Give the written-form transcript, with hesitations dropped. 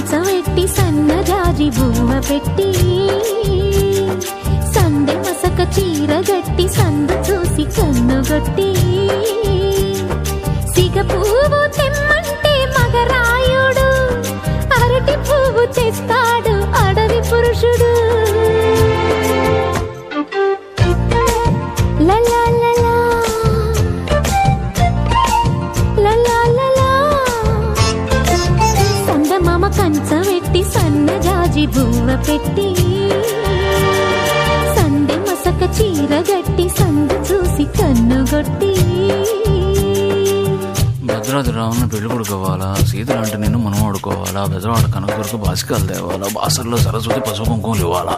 కంచవెట్టి సన్నజాజి బువ్వ పెట్టి సందె మసక చీర గట్టి సందు చూసి కన్నుగొట్టి సిగ పువ్వు తెమ్మంటే మగరాయుడు అరటి పువ్వు తెస్తాడు అడవి పురుషుడు. లలా లలా లలా లలా సందమామ కంచవెట్టి సన్నజాజి బువ్వ పెట్టి సందె మసక చీర గట్టి సందు చూసి కన్నుగొట్టి. భద్రాద్రి రావణ పెళ్లి కొడుకోవాలా, సీతలు అంటే నేను మనం ఆడుకోవాలా, బెజవాడ కనకదుర్గ బాసికాలు తేవాలా, బాసర్లో సరస్వతి పసుపు కుంకుమలు ఇవ్వాలా.